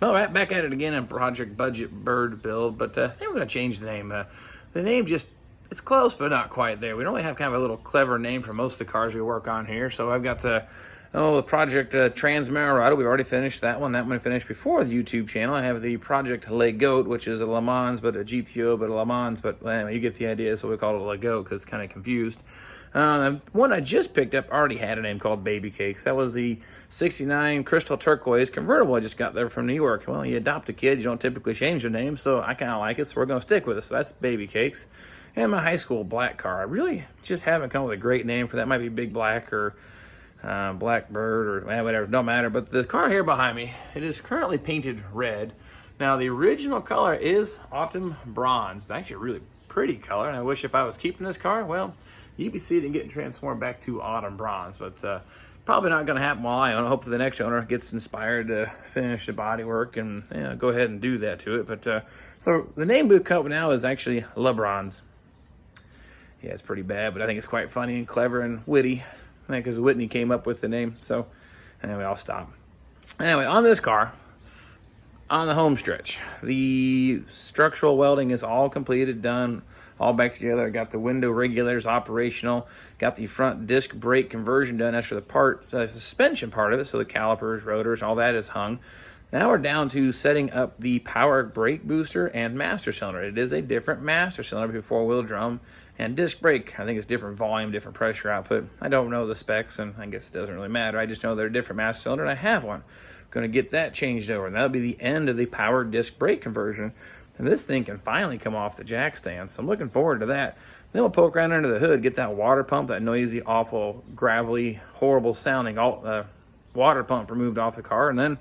Well, right back at it again in Project Budget Bird build, but I think we're going to change the name. The name just, it's close, but not quite there. We normally have kind of a little clever name for most of the cars we work on here. So I've got the Project Transmarado. We've already finished that one. That one finished before the YouTube channel. I have the Project Le Goat, which is a Le Mans, but a GTO, but a Le Mans. But anyway, you get the idea, so we call it Le Goat because it's kind of confused. The one I just picked up already had a name called Baby Cakes. That was the 69 Crystal Turquoise Convertible I just got there from New York. Well, you adopt a kid, you don't typically change their name, so I kind of like it, so we're going to stick with it. So that's Baby Cakes. And my high school black car. I really just haven't come up with a great name for that. Might be Big Black or Blackbird or whatever, don't matter. But the car here behind me, it is currently painted red. Now, the original color is Autumn Bronze. It's actually a really pretty color, and I wish if I was keeping this car, well, you'd be seeing it getting transformed back to Autumn Bronze, but probably not going to happen while I own it. Hopefully the next owner gets inspired to finish the body work and go ahead and do that to it. But so the name we've come up with now is actually LeBronze. Yeah, it's pretty bad, but I think it's quite funny and clever and witty. I think because Whitney came up with the name. So anyway, I'll stop. Anyway, on this car, on the home stretch, the structural welding is all completed, done, all back together. I got the window regulators operational, got the front disc brake conversion done. That's for the suspension part of it, so the calipers, rotors, all that is hung. Now we're down to setting up the power brake booster and master cylinder. It is a different master cylinder before four-wheel drum and disc brake. I think it's different volume, different pressure output. I don't know the specs, and I guess it doesn't really matter. I just know they're a different master cylinder, and I have one. Going to get that changed over, and that'll be the end of the power disc brake conversion. And this thing can finally come off the jack stand, so I'm looking forward to that. Then we'll poke around under the hood, get that water pump, that noisy, awful, gravelly, horrible sounding water pump removed off the car, and then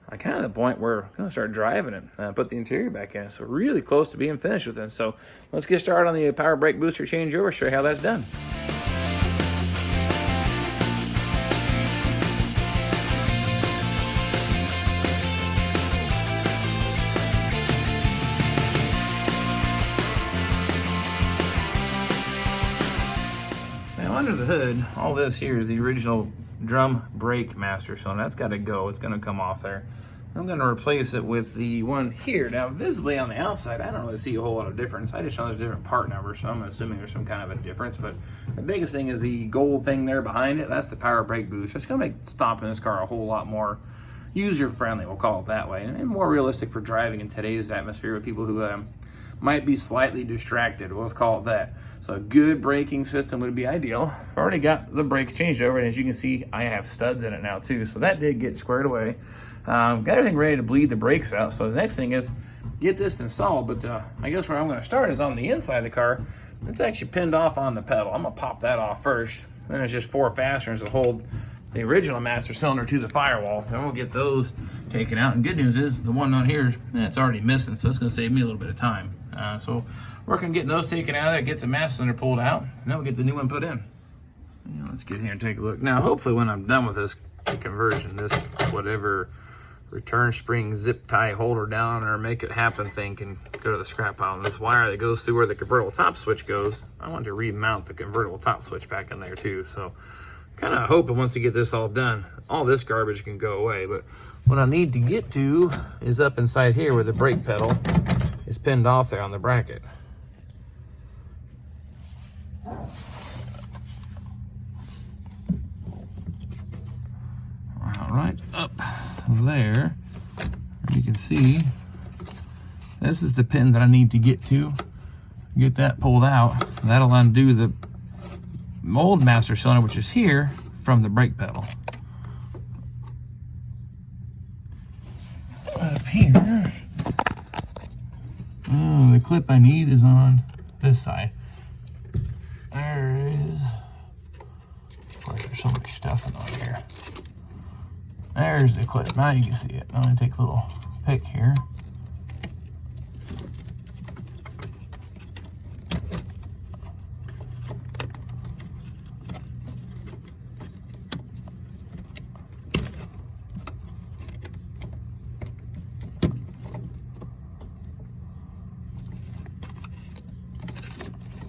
I'm kind of at the point where I'm going to start driving it, put the interior back in. So really close to being finished with it. So let's get started on the power brake booster changeover, show you how that's done. Now under the hood, all this here is the original drum brake master cylinder. That's got to go. It's going to come off there. I'm going to replace it with the one here. Now, visibly on the outside, I don't really see a whole lot of difference. I just know there's different part numbers, so I'm assuming there's some kind of a difference. But the biggest thing is the gold thing there behind it. That's the power brake booster. It's going to make stopping this car a whole lot more user-friendly, we'll call it that way, and more realistic for driving in today's atmosphere with people who might be slightly distracted. Let's call it that. So a good braking system would be ideal. I've already got the brakes changed over, and as you can see, I have studs in it now too. So that did get squared away. Got everything ready to bleed the brakes out. So the next thing is get this installed. But I guess where I'm going to start is on the inside of the car. It's actually pinned off on the pedal. I'm going to pop that off first. Then there's just 4 fasteners that hold the original master cylinder to the firewall. Then we'll get those taken out. And good news is the one on here, it's already missing, so it's going to save me a little bit of time. So work on getting those taken out of there, get the master cylinder pulled out, and then we'll get the new one put in. Let's get here and take a look. Now, hopefully when I'm done with this conversion, this whatever return spring zip tie holder down or make it happen thing can go to the scrap pile. And this wire that goes through where the convertible top switch goes, I want to remount the convertible top switch back in there too. So kind of hoping once you get this all done, all this garbage can go away. But what I need to get to is up inside here where the brake pedal is pinned off there on the bracket. All right, up there, you can see this is the pin that I need to get to. Get that pulled out. That'll undo the old master cylinder, which is here, from the brake pedal. Up here, oh, the clip I need is on this side. There is, of course, there's so much stuff in on here. There's the clip. Now you can see it. I'm going to take a little pick here.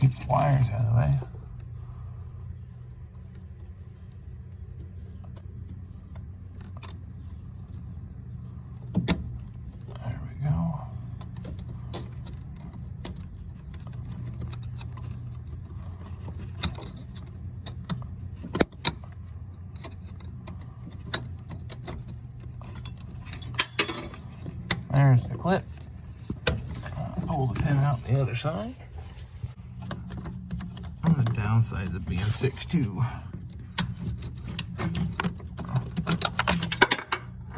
Keep the wires out of the way. There's the clip. Pull the pin out the other side. On the downsides of being 6'2".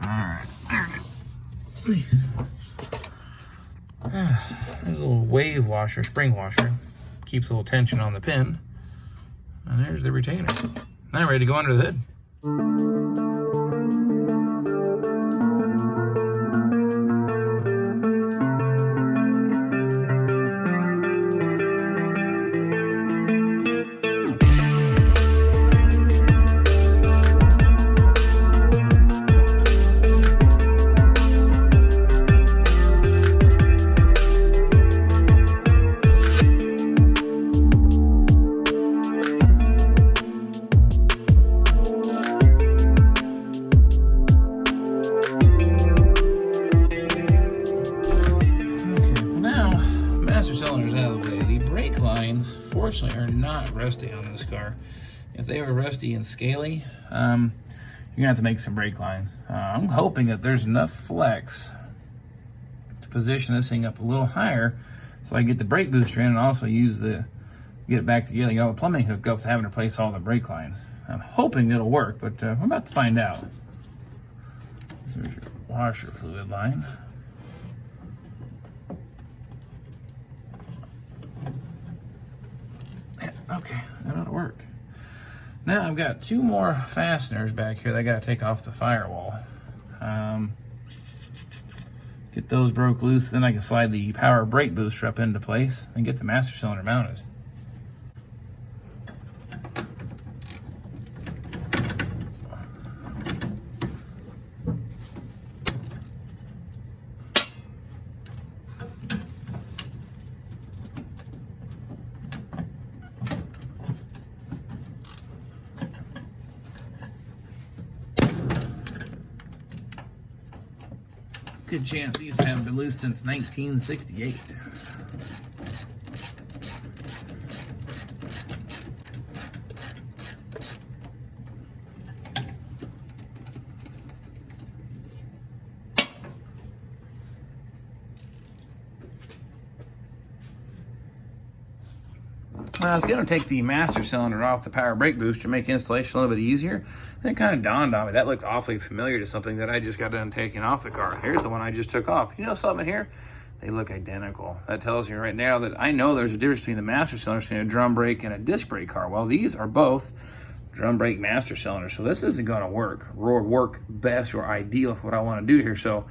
Alright, there it is. There's a little wave washer, spring washer. Keeps a little tension on the pin. And there's the retainer. Now I'm ready to go under the hood. Fortunately are not rusty on this car. If they were rusty and scaly, you're gonna have to make some brake lines. I'm hoping that there's enough flex to position this thing up a little higher so I can get the brake booster in and also use get it back together. You know, the plumbing hooked up to having to replace all the brake lines. I'm hoping it'll work, but I'm about to find out. There's your washer fluid line. Okay, that ought to work. Now I've got two more fasteners back here that I got to take off the firewall. Get those broke loose, then I can slide the power brake booster up into place and get the master cylinder mounted. Good chance these haven't been loose since 1968. I was going to take the master cylinder off the power brake booster, make installation a little bit easier. Then it kind of dawned on me, that looked awfully familiar to something that I just got done taking off the car. Here's the one I just took off. You know something here? They look identical. That tells you right now that I know there's a difference between the master cylinder between a drum brake and a disc brake car. Well, these are both drum brake master cylinders, so this isn't going to work best or ideal for what I want to do here. So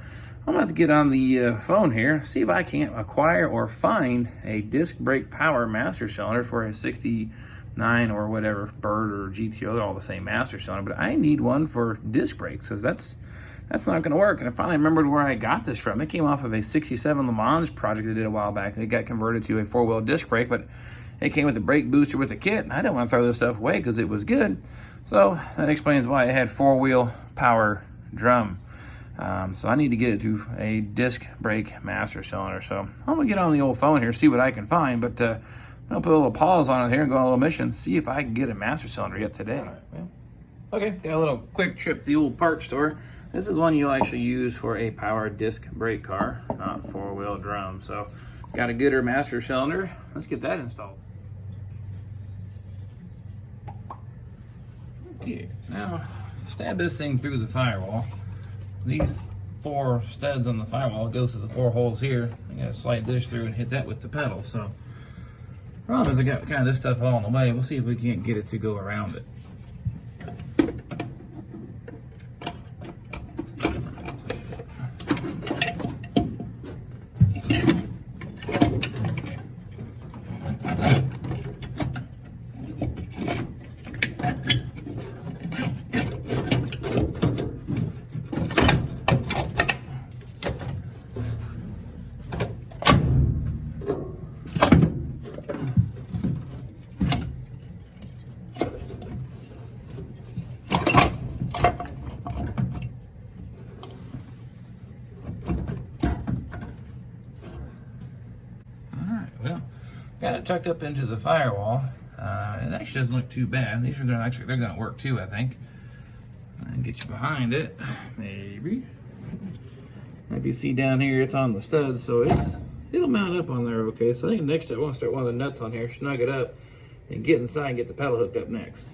I'm going to have to get on the phone here, see if I can't acquire or find a disc brake power master cylinder for a 69 or whatever Bird or GTO. They're all the same master cylinder, but I need one for disc brakes because that's not going to work. And I finally remembered where I got this from. It came off of a 67 LeBronze project I did a while back. It got converted to a four-wheel disc brake, but it came with a brake booster with the kit. I didn't want to throw this stuff away because it was good. So that explains why it had four-wheel power drum. So I need to get it to a disc brake master cylinder. So I'm gonna get on the old phone here, see what I can find, but I'm gonna put a little pause on it here and go on a little mission, see if I can get a master cylinder yet today. All right, well, okay, got a little quick trip to the old parts store. This is one you'll actually use for a power disc brake car, not four-wheel drum. So got a gooder master cylinder. Let's get that installed. Okay, now stab this thing through the firewall. These four studs on the firewall goes to the four holes here. I gotta slide this through and hit that with the pedal. So problem is I got kind of this stuff all in the way. We'll see if we can't get it to go around it. Got it tucked up into the firewall. It actually doesn't look too bad. These are they're gonna work too, I think. And get you behind it, maybe. Might be see down here, it's on the stud, so it'll mount up on there okay. So I think next I want to start one of the nuts on here, snug it up, and get inside and get the pedal hooked up next.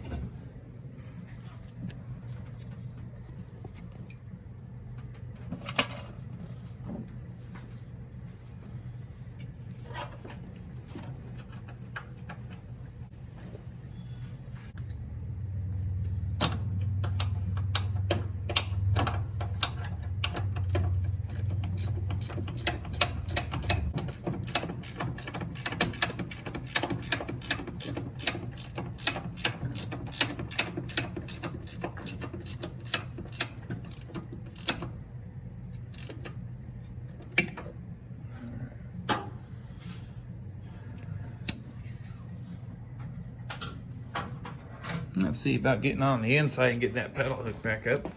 Let's see about getting on the inside and getting that pedal hooked back up,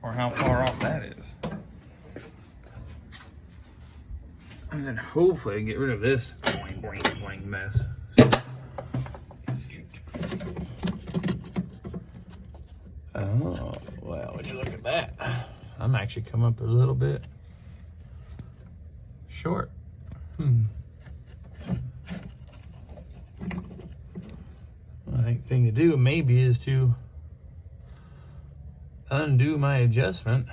or how far off that is. And then hopefully I can get rid of this boing, boing, boing mess. Oh, well, would you look at that? I'm actually come up a little bit short. I think the thing to do maybe is to undo my adjustment.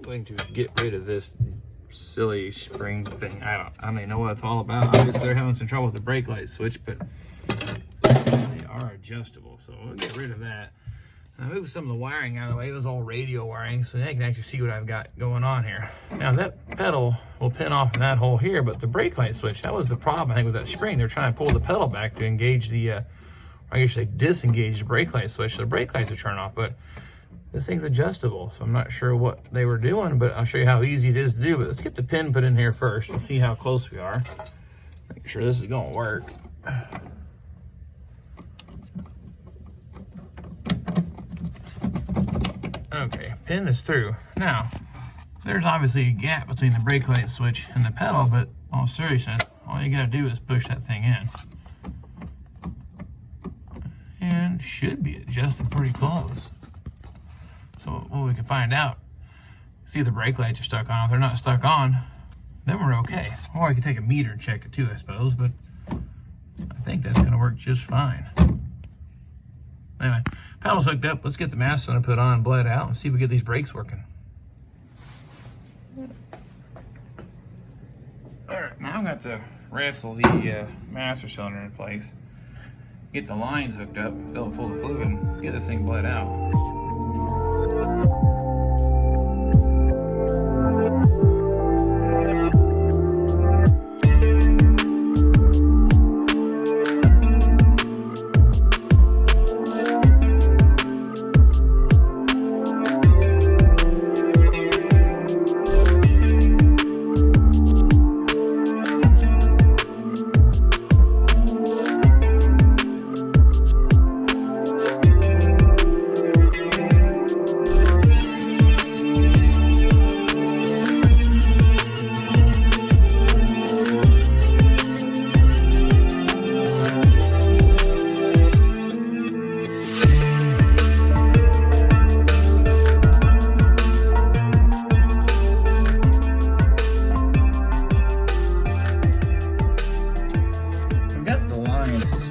Going to get rid of this silly spring thing. I don't even know what it's all about. Obviously they're having some trouble with the brake light switch, but they are adjustable, so we'll get rid of that. I moved some of the wiring out of the way. It was all radio wiring, so now you can actually see what I've got going on here. Now that pedal will pin off in that hole here, but the brake light switch, that was the problem I think with that spring. They're trying to pull the pedal back to engage the, or I guess they disengage the brake light switch, so the brake lights are turned off, but this thing's adjustable, so I'm not sure what they were doing, but I'll show you how easy it is to do. But let's get the pin put in here first and see how close we are. Make sure this is gonna work. Okay, pin is through. Now, there's obviously a gap between the brake light switch and the pedal, but all seriousness, all you gotta do is push that thing in. And should be adjusted pretty close. So what we can find out, see if the brake lights are stuck on. If they're not stuck on, then we're okay. Or I could take a meter and check it too, I suppose, but I think that's gonna work just fine. Anyway, pedal's hooked up. Let's get the master cylinder put on, bled out, and see if we get these brakes working. All right, now I'm going to wrestle the master cylinder in place, get the lines hooked up, fill it full of fluid, and get this thing bled out.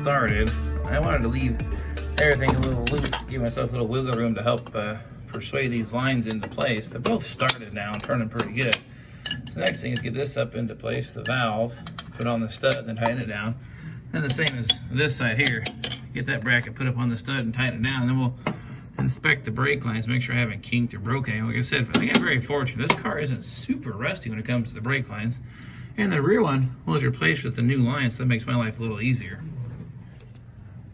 Started, I wanted to leave everything a little loose, give myself a little wiggle room to help persuade these lines into place. They're both started now and turning pretty good. So the next thing is get this up into place, the valve, put on the stud and then tighten it down. Then the same as this side here, get that bracket put up on the stud and tighten it down, and then we'll inspect the brake lines, make sure I haven't kinked or broke any. Like I said, I think I'm very fortunate. This car isn't super rusty when it comes to the brake lines. And the rear one was replaced with the new line, so that makes my life a little easier.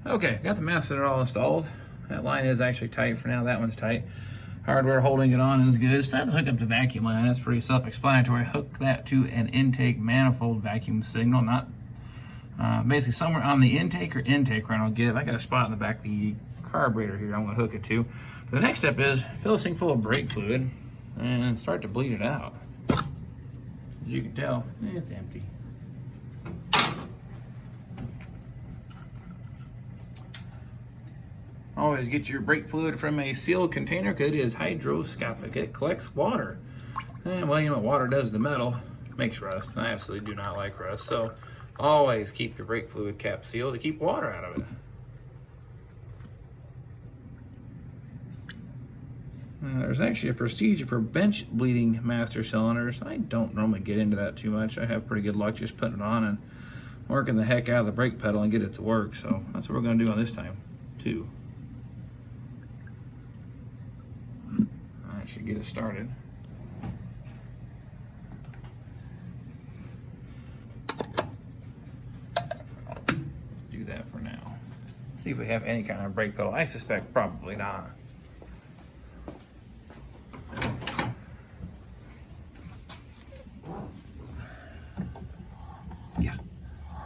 Okay, got the master cylinder all installed. That line is actually tight for now. That one's tight. Hardware holding it on is good. It's time to hook up the vacuum line. That's pretty self-explanatory. Hook that to an intake manifold vacuum signal, not basically somewhere on the intake or intake run I'll give. I got a spot in the back of the carburetor here I'm going to hook it to. But the next step is fill this thing full of brake fluid and start to bleed it out. As you can tell, it's empty. Always get your brake fluid from a sealed container because it is hydroscopic. It collects water. And well, you know what water does to metal? Makes rust. I absolutely do not like rust. So always keep your brake fluid cap sealed to keep water out of it. There's actually a procedure for bench bleeding master cylinders. I don't normally get into that too much. I have pretty good luck just putting it on and working the heck out of the brake pedal and get it to work. So that's what we're going to do on this time too. I should get it started. Do that for now. See if we have any kind of brake pedal. I suspect probably not. Yeah,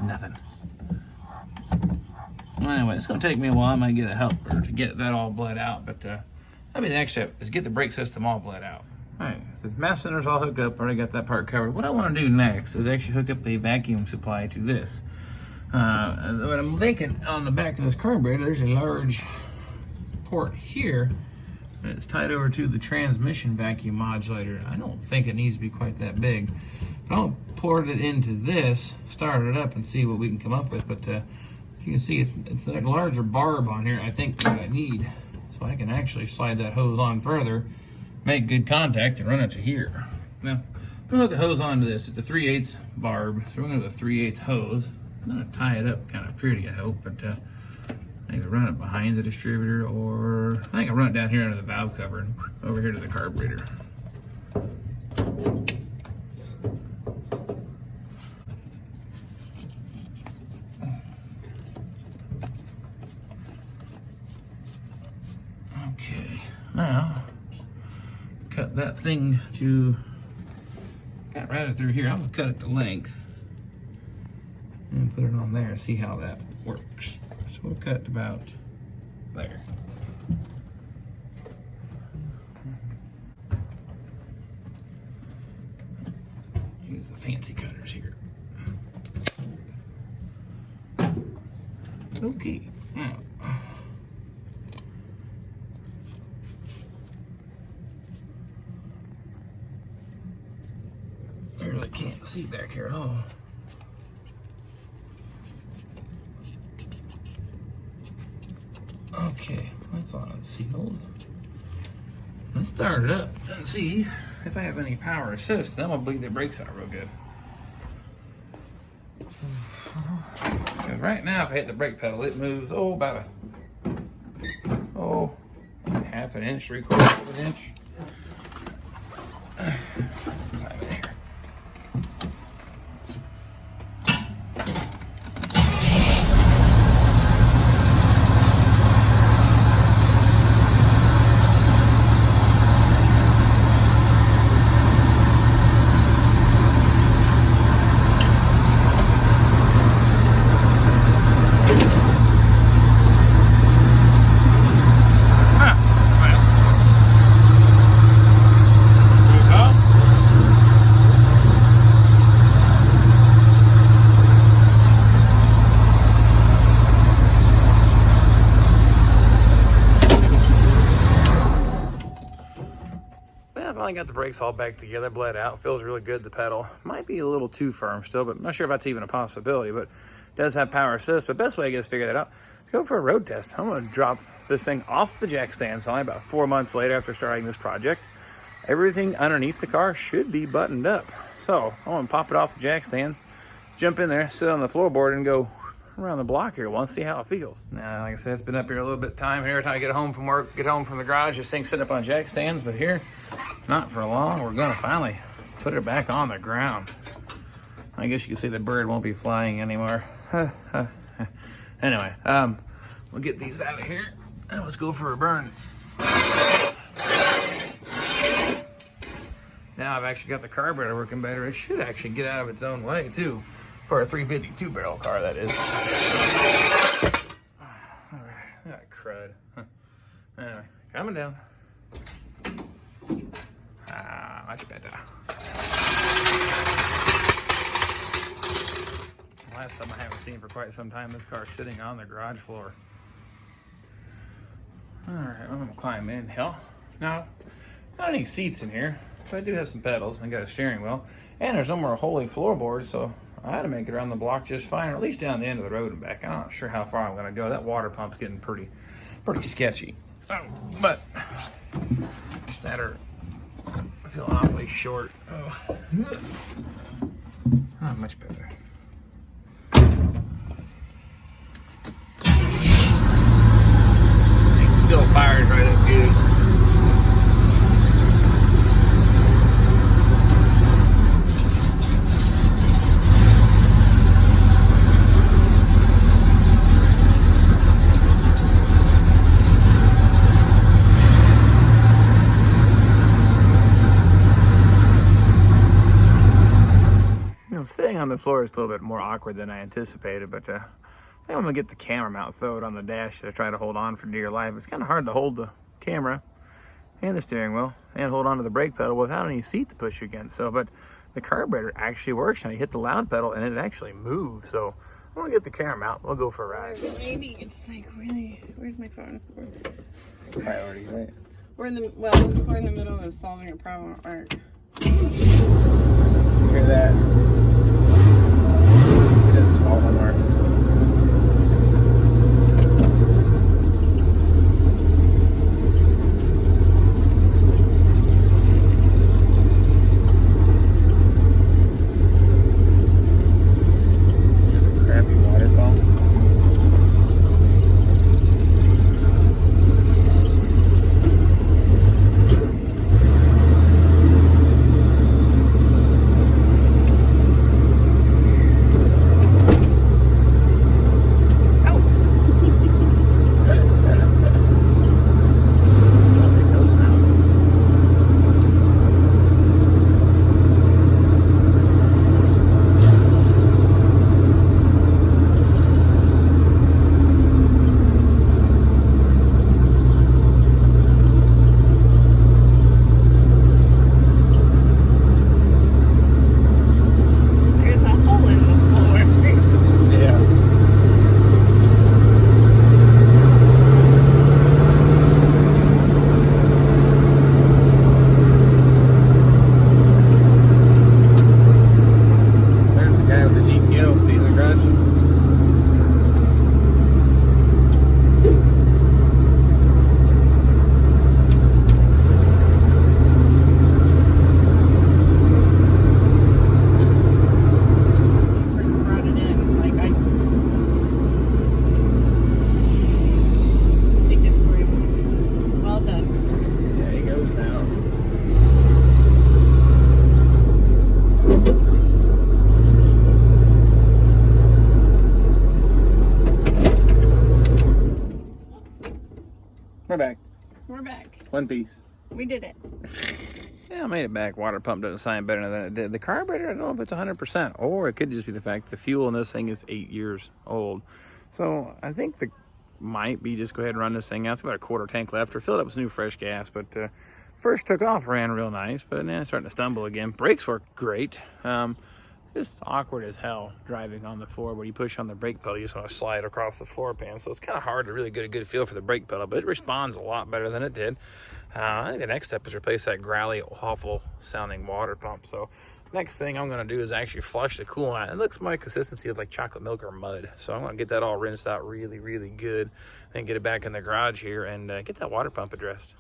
nothing. Well, anyway, it's going to take me a while. I might get a helper to get that all bled out, but that'll be the next step, is get the brake system all bled out. All right, so the mass center's all hooked up. Already got that part covered. What I want to do next is actually hook up a vacuum supply to this. What I'm thinking, on the back of this carburetor, there's a large port here. It's tied over to the transmission vacuum modulator. I don't think it needs to be quite that big. But I'll port it into this, start it up, and see what we can come up with. But you can see it's a larger barb on here, I think, that I need. So I can actually slide that hose on further, make good contact, and run it to here. Now, I'm going to hook a hose onto this. It's a 3/8 barb, so we're going to do a 3/8 hose. I'm going to tie it up kind of pretty, I hope, but maybe run it behind the distributor, or I think I'll run it down here under the valve cover and over here to the carburetor. Okay, now cut that thing to, got right through here. I'm going to cut it to length and put it on there and see how that works. So we'll cut about there. Use the fancy cutters here. Okay. Now, I really can't see back here at all. Okay, that's on unsealed. Let's start it up and see if I have any power assist. Then we'll bleed the brakes out real good. Because right now, if I hit the brake pedal, it moves, about half an inch, 3/4 of an inch. Sometime in here. I got the brakes all back together, bled out, feels really good. The pedal might be a little too firm still, but I'm not sure if that's even a possibility, but it does have power assist. But best way I guess to figure that out is go for a road test. I'm going to drop this thing off the jack stand. So only about 4 months later after starting this project, everything underneath the car should be buttoned up. So I'm going to pop it off the jack stands, jump in there, sit on the floorboard, and go around the block here once, see how it feels. Now, like I said, it's been up here a little bit of time here. Time I get home from work, get home from the garage, this thing's sitting up on jack stands, but here, not for long. We're gonna finally put it back on the ground. I guess you can see the bird won't be flying anymore. Anyway, we'll get these out of here and let's go for a burn. Now I've actually got the carburetor working better. It should actually get out of its own way too. For a 352 barrel car, that is. All right, that crud. Anyway, coming down. Much better. Last time I haven't seen for quite some time, this car sitting on the garage floor. All right, I'm gonna climb in. Hell, now, not any seats in here, but I do have some pedals. I got a steering wheel, and there's no more holy floorboards, so I had to make it around the block just fine, or at least down the end of the road and back. I'm not sure how far I'm gonna go. That water pump's getting pretty sketchy. Oh, but just that are feeling awfully short. Oh, much better. Still fires right up good. Sitting on the floor is a little bit more awkward than I anticipated, but I think I'm gonna get the camera mount, throw it on the dash to try to hold on for dear life. It's kind of hard to hold the camera and the steering wheel and hold on to the brake pedal without any seat to push against. So, but the carburetor actually works. Now you hit the loud pedal and it actually moves. So I'm gonna get the camera mount. We'll go for a ride. Maybe it's like really. Where's my phone? Priorities, right? We're in the middle of solving a problem at work. Hear that? It doesn't stall somewhere. Crappy water pump. We're back. We're back. One piece. We did it. Yeah, I made it back. Water pump doesn't sound better than it did. The carburetor, I don't know if it's 100%, or it could just be the fact the fuel in this thing is 8 years old. So I think the might be just go ahead and run this thing out. It's about a quarter tank left, or fill it up with some new fresh gas. But first took off, ran real nice, but now it's starting to stumble again. Brakes work great. Just awkward as hell driving on the floor. When you push on the brake pedal, you just want to slide across the floor pan. So it's kind of hard to really get a good feel for the brake pedal, but it responds a lot better than it did. I think the next step is replace that growly, awful sounding water pump. So next thing I'm going to do is actually flush the coolant out. It looks my consistency of like chocolate milk or mud. So I'm going to get that all rinsed out really, really good. Then get it back in the garage here and get that water pump addressed.